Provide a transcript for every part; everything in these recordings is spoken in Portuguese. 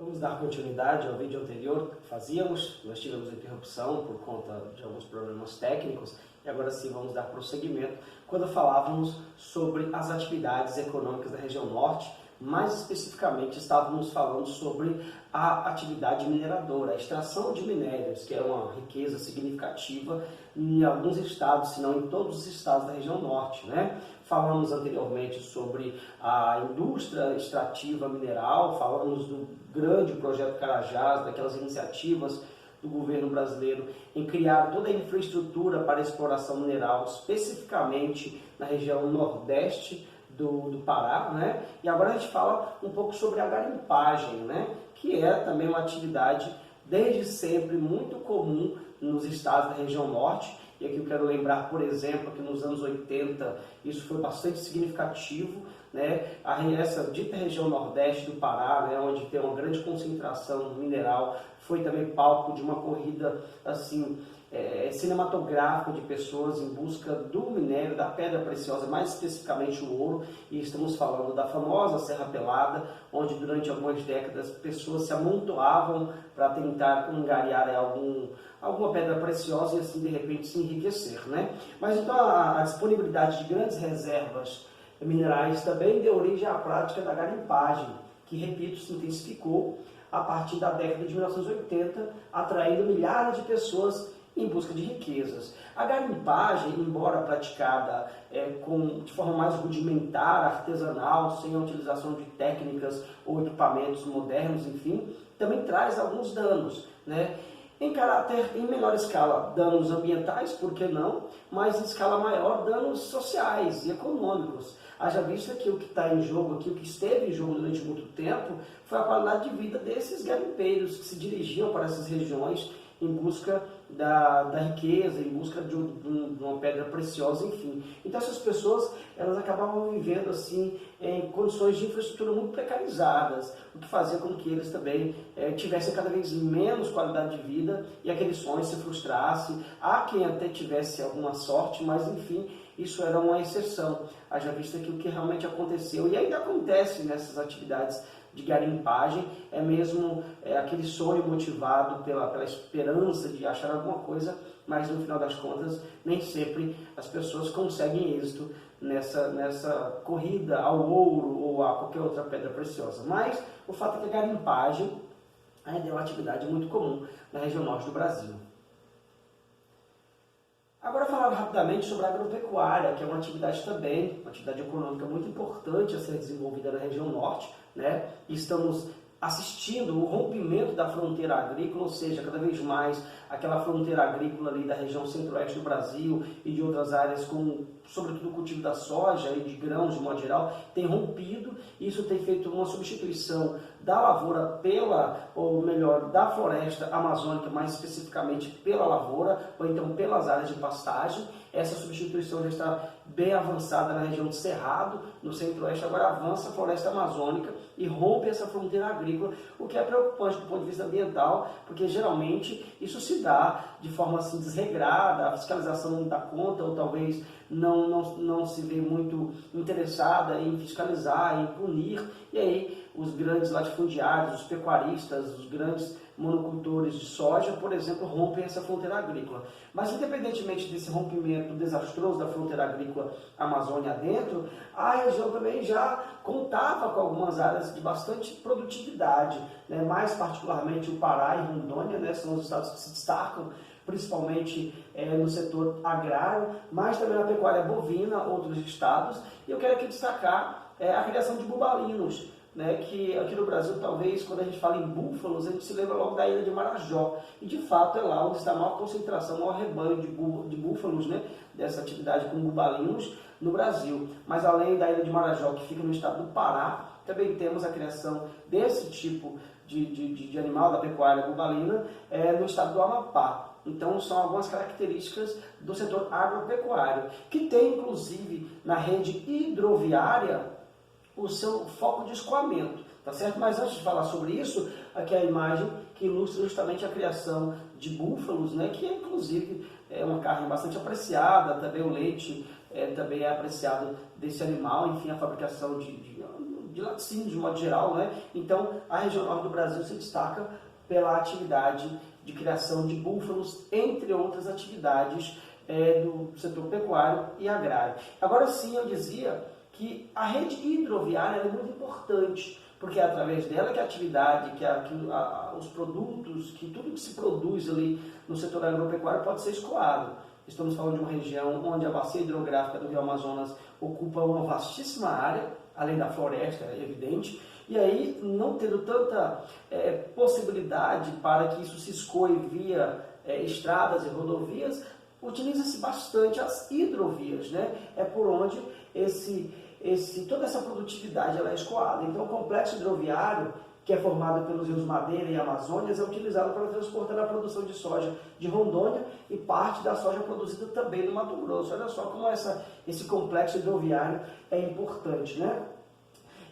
Vamos dar continuidade ao vídeo anterior que fazíamos. Nós tivemos interrupção por conta de alguns problemas técnicos e agora sim vamos dar prosseguimento quando falávamos sobre as atividades econômicas da região norte. Mais especificamente estávamos falando sobre a atividade mineradora, a extração de minérios, que é uma riqueza significativa em alguns estados, se não em todos os estados da região norte, né? Falamos anteriormente sobre a indústria extrativa mineral, falamos do grande projeto Carajás, daquelas iniciativas do governo brasileiro em criar toda a infraestrutura para a exploração mineral, especificamente na região nordeste do Pará, né? E agora a gente fala um pouco sobre a garimpagem, né? Que é também uma atividade desde sempre muito comum nos estados da região norte. E aqui eu quero lembrar, por exemplo, que nos anos 80 isso foi bastante significativo, né? Essa dita região nordeste do Pará, né, onde tem uma grande concentração mineral, foi também palco de uma corrida assim, cinematográfica de pessoas em busca do minério, da pedra preciosa, mais especificamente o ouro, e estamos falando da famosa Serra Pelada, onde durante algumas décadas pessoas se amontoavam para tentar angariar alguma pedra preciosa e assim de repente se enriquecer, né? Mas então a disponibilidade de grandes reservas minerais também deu origem à prática da garimpagem, que, repito, se intensificou a partir da década de 1980, atraindo milhares de pessoas em busca de riquezas. A garimpagem, embora praticada de forma mais rudimentar, artesanal, sem a utilização de técnicas ou equipamentos modernos, enfim, também traz alguns danos, né? Em menor escala, danos ambientais, por que não? Mas em escala maior, danos sociais e econômicos. Haja vista que o que está em jogo aqui, o que esteve em jogo durante muito tempo, foi a qualidade de vida desses garimpeiros que se dirigiam para essas regiões em busca da riqueza, em busca de uma pedra preciosa, enfim. Então essas pessoas, elas acabavam vivendo assim em condições de infraestrutura muito precarizadas, o que fazia com que eles também tivessem cada vez menos qualidade de vida e aquele sonho se frustrasse. Há quem até tivesse alguma sorte, mas enfim, isso era uma exceção, haja vista que o que realmente aconteceu e ainda acontece nessas atividades de garimpagem é mesmo aquele sonho motivado pela esperança de achar alguma coisa, mas no final das contas nem sempre as pessoas conseguem êxito nessa corrida ao ouro ou a qualquer outra pedra preciosa. Mas o fato é que a garimpagem ainda é uma atividade muito comum na região norte do Brasil. Agora falando rapidamente sobre a agropecuária, que é uma atividade também, uma atividade econômica muito importante a ser desenvolvida na região norte, né? Estamos assistindo o rompimento da fronteira agrícola, ou seja, cada vez mais aquela fronteira agrícola ali da região centro-oeste do Brasil e de outras áreas, com sobretudo o cultivo da soja e de grãos de modo geral, tem rompido. Isso tem feito uma substituição da lavoura da floresta amazônica, mais especificamente pela lavoura, ou então pelas áreas de pastagem. Essa substituição já está bem avançada na região do Cerrado, no centro-oeste, agora avança a floresta amazônica e rompe essa fronteira agrícola, o que é preocupante do ponto de vista ambiental, porque geralmente isso se dá de forma assim desregrada, a fiscalização não dá conta, ou talvez não se vê muito interessada em fiscalizar, em punir, e aí os grandes latifundiários, os pecuaristas, os grandes monocultores de soja, por exemplo, rompem essa fronteira agrícola. Mas independentemente desse rompimento desastroso da fronteira agrícola Amazônia adentro, a região também já contava com algumas áreas de bastante produtividade, né? Mais particularmente o Pará e Rondônia, né? São os estados que se destacam principalmente no setor agrário, mas também na pecuária bovina, outros estados. E eu quero aqui destacar a criação de bubalinos, né, que aqui no Brasil, talvez, quando a gente fala em búfalos, a gente se lembra logo da ilha de Marajó. E, de fato, é lá onde está a maior concentração, o maior rebanho de búfalos, né, dessa atividade com bubalinos no Brasil. Mas, além da ilha de Marajó, que fica no estado do Pará, também temos a criação desse tipo de animal, da pecuária bubalina, no estado do Amapá. Então, são algumas características do setor agropecuário, que tem, inclusive, na rede hidroviária, o seu foco de escoamento, tá certo? Mas antes de falar sobre isso, aqui é a imagem que ilustra justamente a criação de búfalos, né? Que inclusive é uma carne bastante apreciada, também o leite também é apreciado desse animal, enfim, a fabricação de laticínios de modo geral, né? Então a região norte do Brasil se destaca pela atividade de criação de búfalos, entre outras atividades do setor pecuário e agrário. Agora sim, eu dizia que a rede hidroviária é muito importante, porque é através dela que a atividade, os produtos, que tudo que se produz ali no setor agropecuário pode ser escoado. Estamos falando de uma região onde a bacia hidrográfica do Rio Amazonas ocupa uma vastíssima área, além da floresta, é evidente, e aí, não tendo tanta possibilidade para que isso se escoe via estradas e rodovias, utiliza-se bastante as hidrovias, né? É por onde toda essa produtividade ela é escoada. Então, o complexo hidroviário, que é formado pelos rios Madeira e Amazônias, é utilizado para transportar a produção de soja de Rondônia e parte da soja produzida também no Mato Grosso. Olha só como esse complexo hidroviário é importante, né?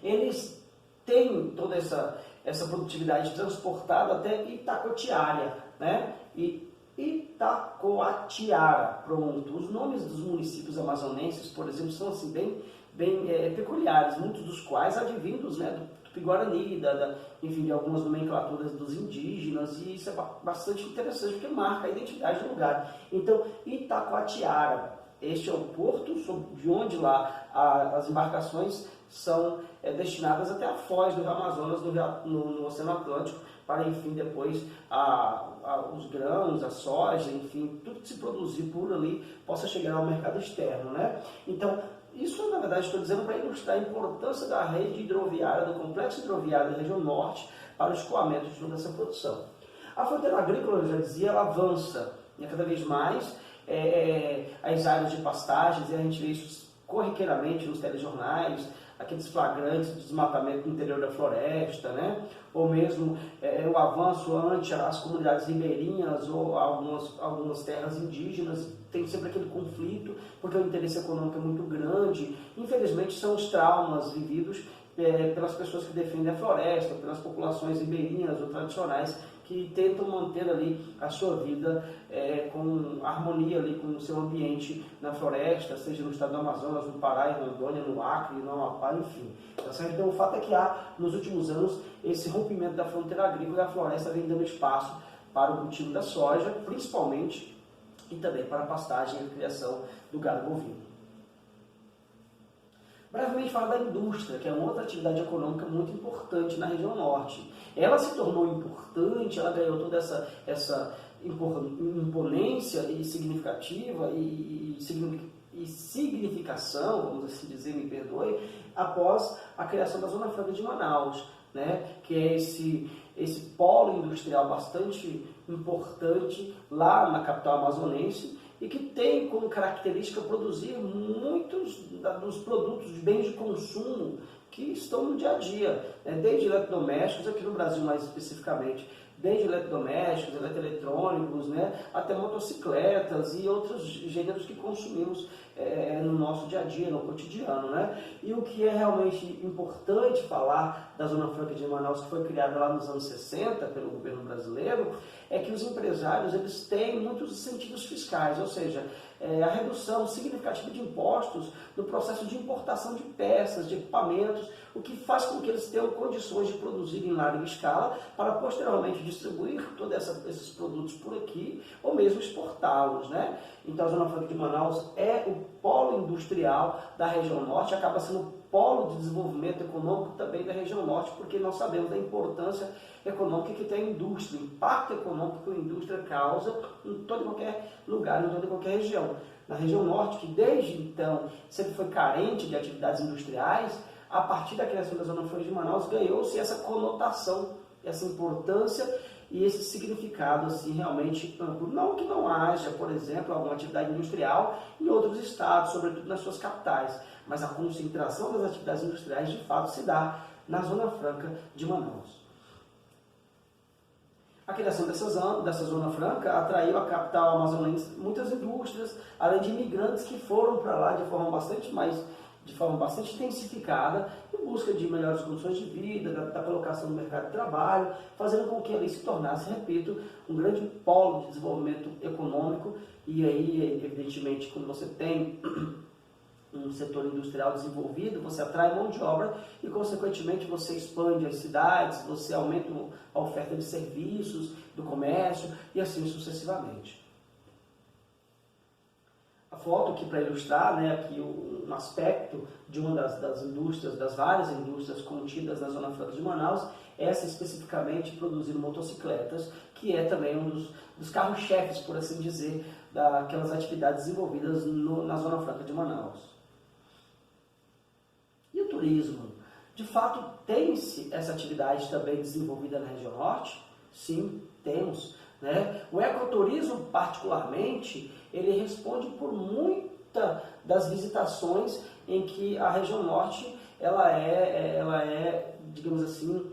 Eles têm toda essa produtividade transportada até Itacoatiara, né? E Itacoatiara, pronto. Os nomes dos municípios amazonenses, por exemplo, são assim bem peculiares, muitos dos quais advindos, né, do Tupi-Guarani, enfim, de algumas nomenclaturas dos indígenas, e isso é bastante interessante porque marca a identidade do lugar. Então, Itacoatiara, este é o porto de onde lá as embarcações são destinadas até a foz do Rio Amazonas, no Oceano Atlântico, para, enfim, depois os grãos, a soja, enfim, tudo que se produzir por ali possa chegar ao mercado externo, né? Então, isso, na verdade, estou dizendo para ilustrar a importância da rede hidroviária, do complexo hidroviário da região norte, para o escoamento de toda essa produção. A fronteira agrícola, eu já dizia, ela avança, né, cada vez mais as áreas de pastagens, e a gente vê isso corriqueiramente nos telejornais, aqueles flagrantes de desmatamento no interior da floresta, né? Ou mesmo o avanço ante as comunidades ribeirinhas ou algumas terras indígenas, tem sempre aquele conflito, porque o interesse econômico é muito grande. Infelizmente, são os traumas vividos pelas pessoas que defendem a floresta, pelas populações ribeirinhas ou tradicionais, que tentam manter ali a sua vida com harmonia ali com o seu ambiente na floresta, seja no estado do Amazonas, no Pará, em Rondônia, no Acre, no Amapá, enfim. Tá certo? Então o fato é que há, nos últimos anos, esse rompimento da fronteira agrícola e a floresta vem dando espaço para o cultivo da soja, principalmente, e também para a pastagem e a criação do gado bovino. Brevemente falar da indústria, que é uma outra atividade econômica muito importante na região norte. Ela se tornou importante, ela ganhou toda essa imponência e significativa e significação, vamos assim dizer, me perdoe, após a criação da Zona Franca de Manaus, né? Que é esse polo industrial bastante importante lá na capital amazonense, e que tem como característica produzir muitos dos produtos, de bens de consumo que estão no dia a dia, né? Desde eletrodomésticos, aqui no Brasil mais especificamente, desde eletrodomésticos, eletroeletrônicos, né? Até motocicletas e outros gêneros que consumimos no nosso dia a dia, no cotidiano, né? E o que é realmente importante falar da Zona Franca de Manaus, que foi criada lá nos anos 60 pelo governo brasileiro, é que os empresários eles têm muitos incentivos fiscais, ou seja, a redução significativa de impostos no processo de importação de peças, de equipamentos, o que faz com que eles tenham condições de produzir em larga escala para posteriormente distribuir todos esses produtos por aqui ou mesmo exportá-los, né? Então a Zona Franca de Manaus é o polo industrial da região norte, acaba sendo o polo de desenvolvimento econômico também da região norte, porque nós sabemos da importância econômica que tem a indústria, o impacto econômico que a indústria causa em todo e qualquer lugar, em toda e qualquer região. Na região norte, que desde então sempre foi carente de atividades industriais, a partir da criação da Zona Franca de Manaus ganhou-se essa conotação, essa importância e esse significado assim, realmente amplo. Não que não haja, por exemplo, alguma atividade industrial em outros estados, sobretudo nas suas capitais, mas a concentração das atividades industriais de fato se dá na Zona Franca de Manaus. A criação dessa Zona Franca atraiu à capital amazonense muitas indústrias, além de imigrantes que foram para lá de forma bastante intensificada, em busca de melhores condições de vida, da colocação no mercado de trabalho, fazendo com que ali se tornasse, repito, um grande polo de desenvolvimento econômico. E aí, evidentemente, quando você tem um setor industrial desenvolvido, você atrai mão de obra e, consequentemente, você expande as cidades, você aumenta a oferta de serviços, do comércio e assim sucessivamente. A foto aqui para ilustrar, né, aqui um aspecto de uma das indústrias, das várias indústrias contidas na Zona Franca de Manaus, essa especificamente produzindo motocicletas, que é também um dos carros-chefes, por assim dizer, daquelas atividades desenvolvidas na Zona Franca de Manaus. E o turismo? De fato, tem-se essa atividade também desenvolvida na região norte? Sim, temos. Né? O ecoturismo, particularmente, ele responde por muita das visitações em que a região norte ela é, digamos assim,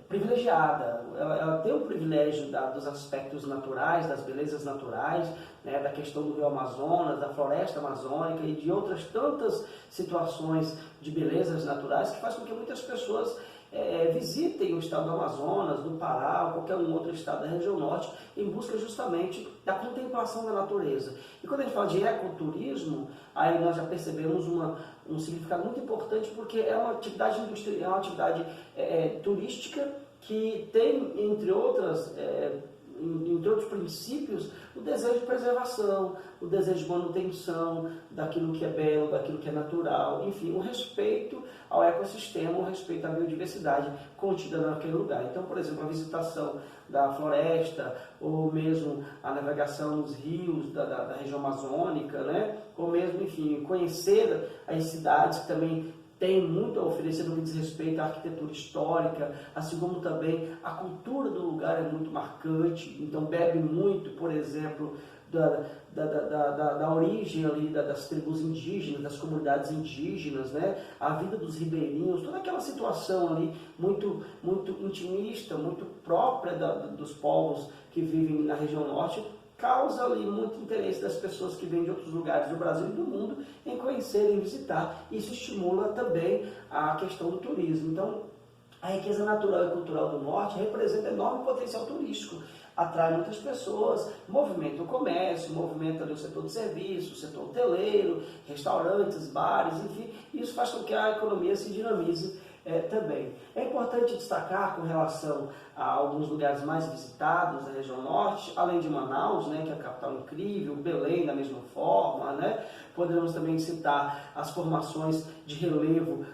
privilegiada. Ela tem o privilégio dos aspectos naturais, das belezas naturais, né, da questão do rio Amazonas, da floresta amazônica e de outras tantas situações de belezas naturais que faz com que muitas pessoas visitem o estado do Amazonas, do Pará ou qualquer um outro estado da região norte em busca justamente da contemplação da natureza. E quando a gente fala de ecoturismo, aí nós já percebemos um significado muito importante, porque é uma atividade industrial, é uma atividade turística que tem, entre outros princípios, o desejo de preservação, o desejo de manutenção daquilo que é belo, daquilo que é natural, enfim, o respeito ao ecossistema, o respeito à biodiversidade contida naquele lugar. Então, por exemplo, a visitação da floresta, ou mesmo a navegação nos rios da região amazônica, né? Ou mesmo, enfim, conhecer as cidades que também tem muito a oferecer no que diz respeito à arquitetura histórica, assim como também a cultura do lugar é muito marcante, então bebe muito, por exemplo, da origem ali das tribos indígenas, das comunidades indígenas, né? A vida dos ribeirinhos, toda aquela situação ali muito, muito intimista, muito própria dos povos que vivem na região norte, causa ali muito interesse das pessoas que vêm de outros lugares do Brasil e do mundo em conhecer e visitar. Isso estimula também a questão do turismo. Então, a riqueza natural e cultural do norte representa enorme potencial turístico, atrai muitas pessoas, movimenta o comércio, movimenta ali o setor de serviço, o setor hoteleiro, restaurantes, bares, enfim, isso faz com que a economia se dinamize também. É importante destacar com relação a alguns lugares mais visitados da região norte, além de Manaus, né, que é a capital incrível, Belém da mesma forma, né? Podemos também citar as formações de relevo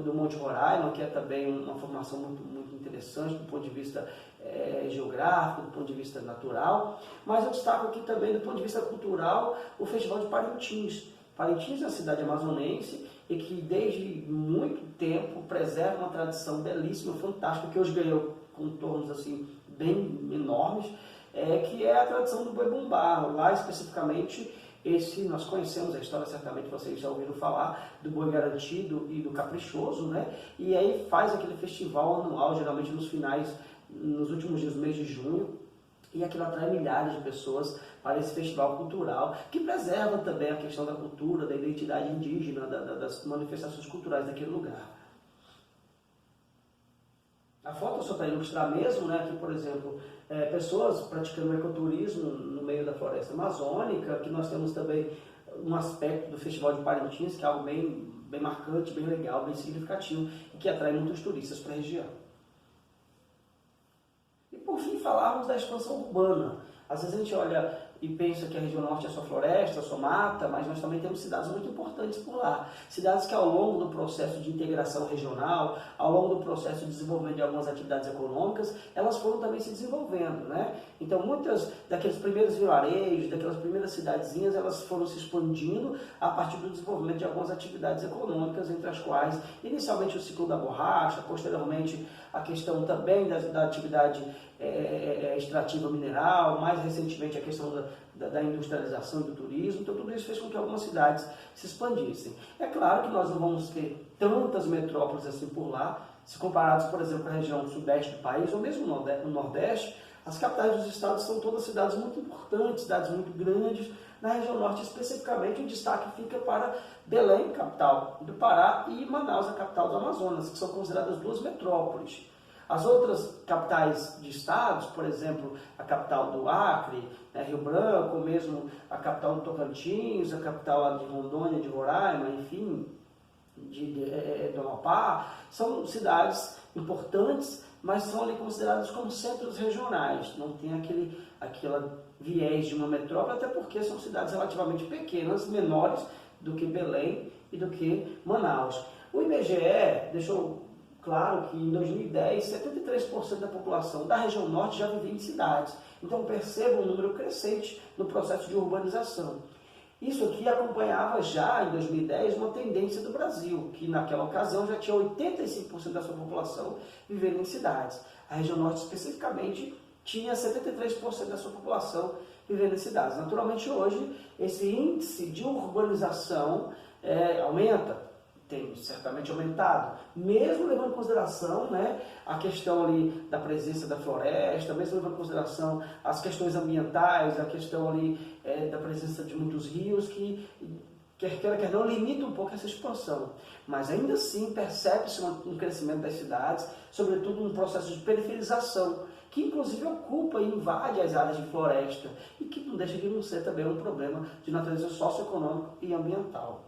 do Monte Roraima, que é também uma formação muito, muito interessante do ponto de vista geográfico, do ponto de vista natural, mas eu destaco aqui também do ponto de vista cultural o Festival de Parintins. Parintins é uma cidade amazonense e que desde muito tempo preserva uma tradição belíssima, fantástica, que hoje ganhou contornos assim, bem enormes, que é a tradição do Boi Bumbá. Lá especificamente, nós conhecemos a história, certamente vocês já ouviram falar, do Boi Garantido e do Caprichoso, né? E aí faz aquele festival anual, geralmente nos últimos dias do mês de junho, e aquilo atrai milhares de pessoas para esse festival cultural, que preserva também a questão da cultura, da identidade indígena, das manifestações culturais daquele lugar. A foto só para ilustrar mesmo, né, que, por exemplo, pessoas praticando ecoturismo no meio da floresta amazônica, que nós temos também um aspecto do Festival de Parintins, que é algo bem, bem marcante, bem legal, bem significativo, e que atrai muitos turistas para a região. E por fim, falarmos da expansão urbana. Às vezes a gente olha e pensa que a região norte é só floresta, só mata, mas nós também temos cidades muito importantes por lá. Cidades que ao longo do processo de integração regional, ao longo do processo de desenvolvimento de algumas atividades econômicas, elas foram também se desenvolvendo, né? Então muitas daqueles primeiros vilarejos, daquelas primeiras cidadezinhas, elas foram se expandindo a partir do desenvolvimento de algumas atividades econômicas, entre as quais inicialmente o ciclo da borracha, posteriormente a questão também da atividade extrativa mineral, mais recentemente a questão da industrialização e do turismo. Então tudo isso fez com que algumas cidades se expandissem. É claro que nós não vamos ter tantas metrópoles assim por lá, se comparados, por exemplo, com a região sudeste do país, ou mesmo no nordeste, as capitais dos estados são todas cidades muito importantes, cidades muito grandes. Na região norte, especificamente, o destaque fica para Belém, capital do Pará, e Manaus, a capital do Amazonas, que são consideradas duas metrópoles. As outras capitais de estados, por exemplo, a capital do Acre, né, Rio Branco, ou mesmo a capital do Tocantins, a capital lá de Rondônia, de Roraima, enfim, do Amapá, são cidades importantes, mas são ali consideradas como centros regionais, não tem aquela viés de uma metrópole, até porque são cidades relativamente pequenas, menores do que Belém e do que Manaus. O IBGE deixou claro que em 2010, 73% da população da região norte já vivia em cidades. Então perceba um número crescente no processo de urbanização. Isso aqui acompanhava já em 2010 uma tendência do Brasil, que naquela ocasião já tinha 85% da sua população vivendo em cidades. A região norte especificamente tinha 73% da sua população vivendo em cidades. Naturalmente hoje esse índice de urbanização aumenta. Tem certamente aumentado, mesmo levando em consideração, né, a questão ali da presença da floresta, mesmo levando em consideração as questões ambientais, a questão ali da presença de muitos rios que, quer não, limita um pouco essa expansão. Mas ainda assim percebe-se um crescimento das cidades, sobretudo um processo de periferização, que inclusive ocupa e invade as áreas de floresta e que não deixa de não ser também um problema de natureza socioeconômica e ambiental.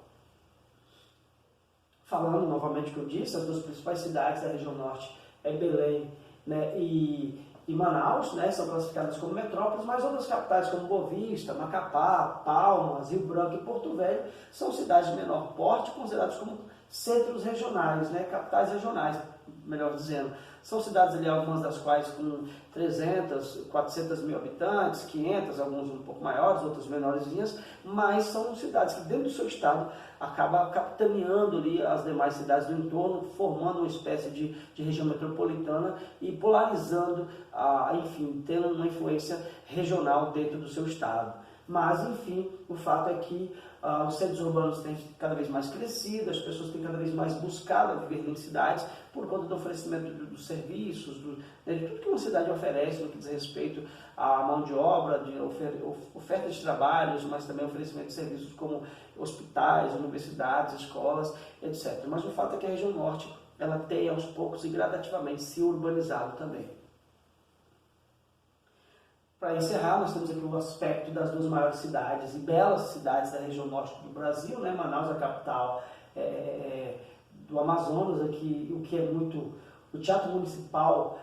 Falando novamente o que eu disse, as duas principais cidades da região norte Belém, né, e Manaus, né, são classificadas como metrópoles, mas outras capitais como Boa Vista, Macapá, Palmas, Rio Branco e Porto Velho são cidades de menor porte, consideradas como centros regionais, né, capitais regionais, melhor dizendo. São cidades ali, algumas das quais com 300, 400 mil habitantes, 500, alguns um pouco maiores, outras menorzinhas, mas são cidades que dentro do seu estado acabam capitaneando ali as demais cidades do entorno, formando uma espécie de região metropolitana e polarizando, enfim, tendo uma influência regional dentro do seu estado. Mas, enfim, o fato é que os centros urbanos têm cada vez mais crescido, as pessoas têm cada vez mais buscado viver em cidades por conta do oferecimento dos serviços, de tudo que uma cidade oferece no que diz respeito à mão de obra, de oferta de trabalhos, mas também oferecimento de serviços como hospitais, universidades, escolas, etc. Mas o fato é que a região norte ela tem aos poucos e gradativamente se urbanizado também. Para encerrar, nós temos aqui o aspecto das duas maiores cidades e belas cidades da região norte do Brasil, né? Manaus, a capital do Amazonas, aqui, o que é muito o Teatro Municipal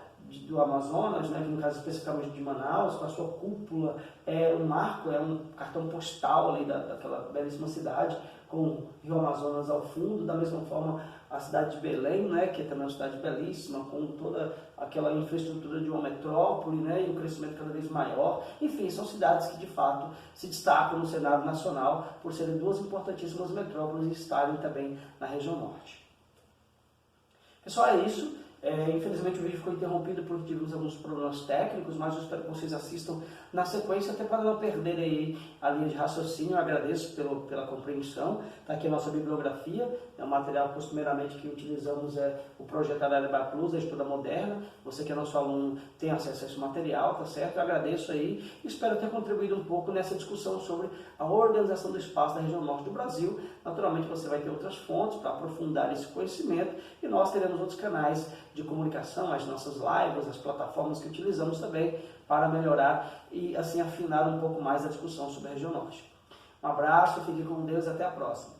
do Amazonas, né? Que no caso especificamente de Manaus, com a sua cúpula, é um marco, é um cartão postal ali daquela belíssima cidade, com o Rio Amazonas ao fundo. Da mesma forma, a cidade de Belém, né, que é também uma cidade belíssima, com toda aquela infraestrutura de uma metrópole, né, e um crescimento cada vez maior. Enfim, são cidades que de fato se destacam no cenário nacional por serem duas importantíssimas metrópoles e estarem também na região norte. Pessoal, é isso. Infelizmente o vídeo ficou interrompido porque tivemos alguns problemas técnicos, mas eu espero que vocês assistam na sequência, até para não perderem aí a linha de raciocínio. Eu agradeço pela compreensão. Está aqui a nossa bibliografia, é um material costumeiramente que utilizamos, o projeto Araribá Plus, a Estuda Moderna. Você que é nosso aluno tem acesso a esse material, tá certo? Eu agradeço aí e espero ter contribuído um pouco nessa discussão sobre a organização do espaço da região norte do Brasil. Naturalmente você vai ter outras fontes para aprofundar esse conhecimento e nós teremos outros canais de comunicação, as nossas lives, as plataformas que utilizamos também para melhorar e assim afinar um pouco mais a discussão sobre a região norte. Um abraço, fique com Deus e até a próxima.